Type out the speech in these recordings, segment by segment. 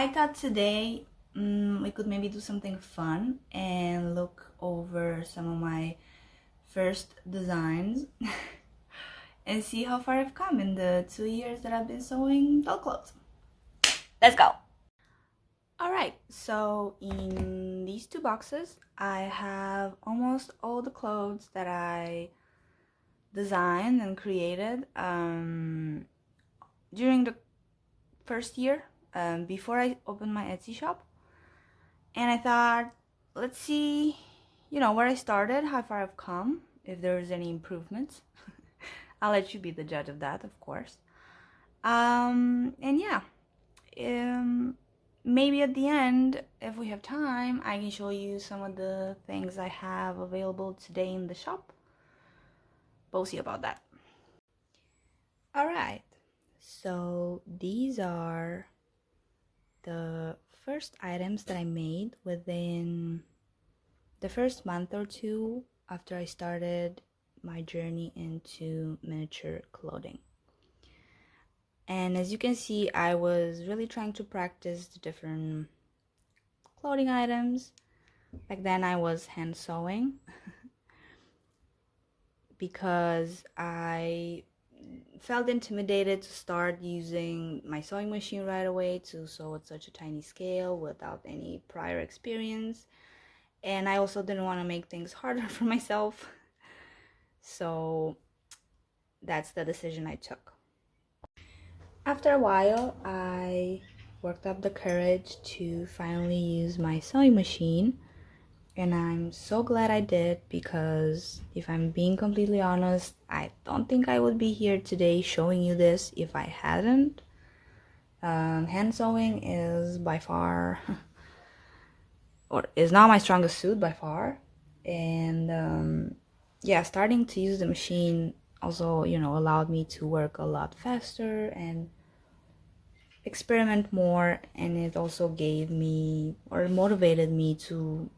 I thought today we could maybe do something fun and look over some of my first designs and see how far I've come in the 2 years that I've been sewing doll clothes. Let's go! Alright, so in these two boxes I have almost all the clothes that I designed and created during the first year before I opened my Etsy shop. And I thought, let's see, where I started, how far I've come, if there's any improvements. I'll let you be the judge of that, of course. And yeah, maybe at the end, if we have time, I can show you some of the things I have available today in the shop. We'll see about that. Alright, so these are the first items that I made within the first month or two after I started my journey into miniature clothing. And as you can see, I was really trying to practice the different clothing items. Back then I was hand sewing because I felt intimidated to start using my sewing machine right away to sew at such a tiny scale without any prior experience. And I also didn't want to make things harder for myself. So that's the decision I took. After a while, I worked up the courage to finally use my sewing machine. And I'm so glad I did, because if I'm being completely honest, I don't think I would be here today showing you this if I hadn't. Hand sewing is by far, or is not my strongest suit by far. And yeah, starting to use the machine also, allowed me to work a lot faster and experiment more. And it also gave me, or motivated me to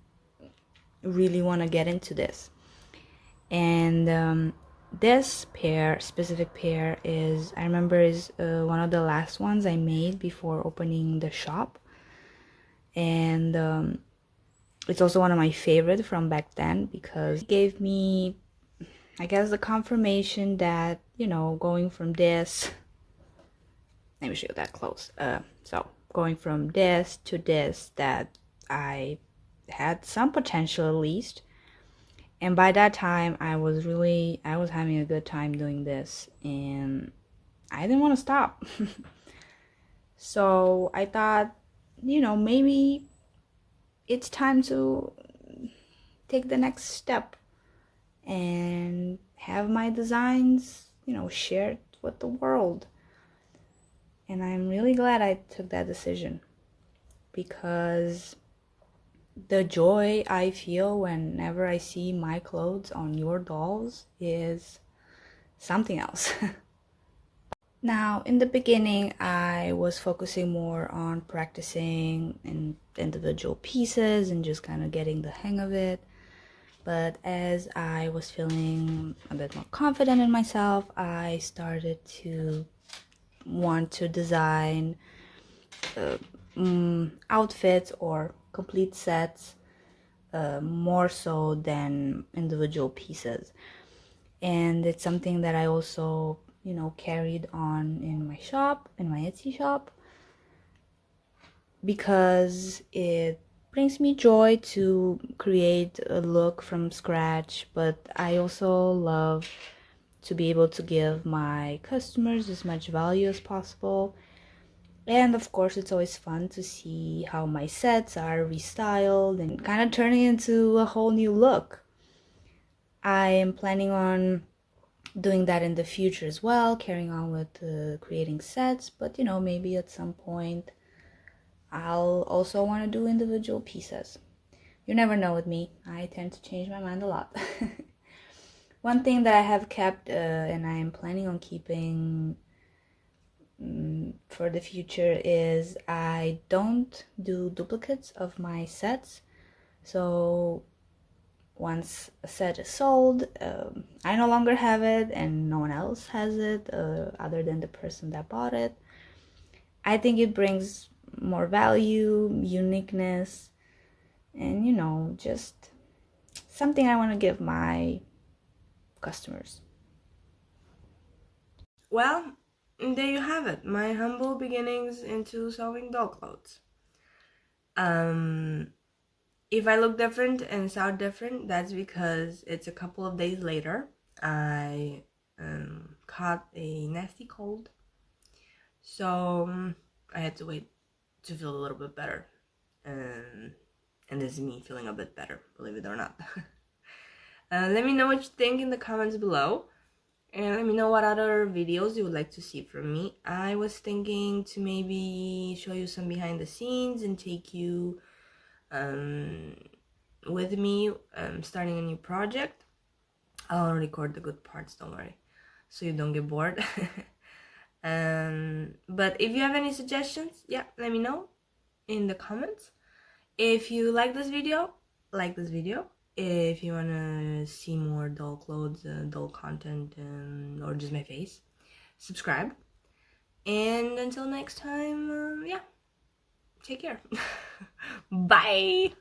really want to get into this. And this specific pair is, I remember, is one of the last ones I made before opening the shop. And it's also one of my favorite from back then, because it gave me, I guess, the confirmation that, going from this, let me show you that close. So going from this to this, that I had some potential at least. And by that time, I was having a good time doing this, and I didn't want to stop. So I thought, maybe it's time to take the next step and have my designs, shared with the world. And I'm really glad I took that decision, because the joy I feel whenever I see my clothes on your dolls is something else. Now, in the beginning, I was focusing more on practicing in individual pieces and just kind of getting the hang of it. But as I was feeling a bit more confident in myself, I started to want to design outfits or complete sets, more so than individual pieces. And it's something that I also, carried on in my shop, in my Etsy shop, because it brings me joy to create a look from scratch. But I also love to be able to give my customers as much value as possible. And of course, it's always fun to see how my sets are restyled and kind of turning into a whole new look. I am planning on doing that in the future as well, carrying on with creating sets. But maybe at some point I'll also want to do individual pieces. You never know with me. I tend to change my mind a lot. One thing that I have kept and I am planning on keeping for the future is I don't do duplicates of my sets. So once a set is sold, I no longer have it and no one else has it other than the person that bought it. I think it brings more value, uniqueness, and just something I want to give my customers. Well, there you have it, my humble beginnings into sewing doll clothes. If I look different and sound different, that's because it's a couple of days later. I caught a nasty cold, so I had to wait to feel a little bit better. And this is me feeling a bit better, believe it or not. Let me know what you think in the comments below. And let me know what other videos you would like to see from me. I was thinking to maybe show you some behind the scenes and take you with me starting a new project. I'll record the good parts, don't worry, so you don't get bored. But if you have any suggestions, yeah, let me know in the comments. If you like this video, like this video. If you wanna see more doll clothes, doll content, or just my face, subscribe. And until next time, yeah, take care. Bye.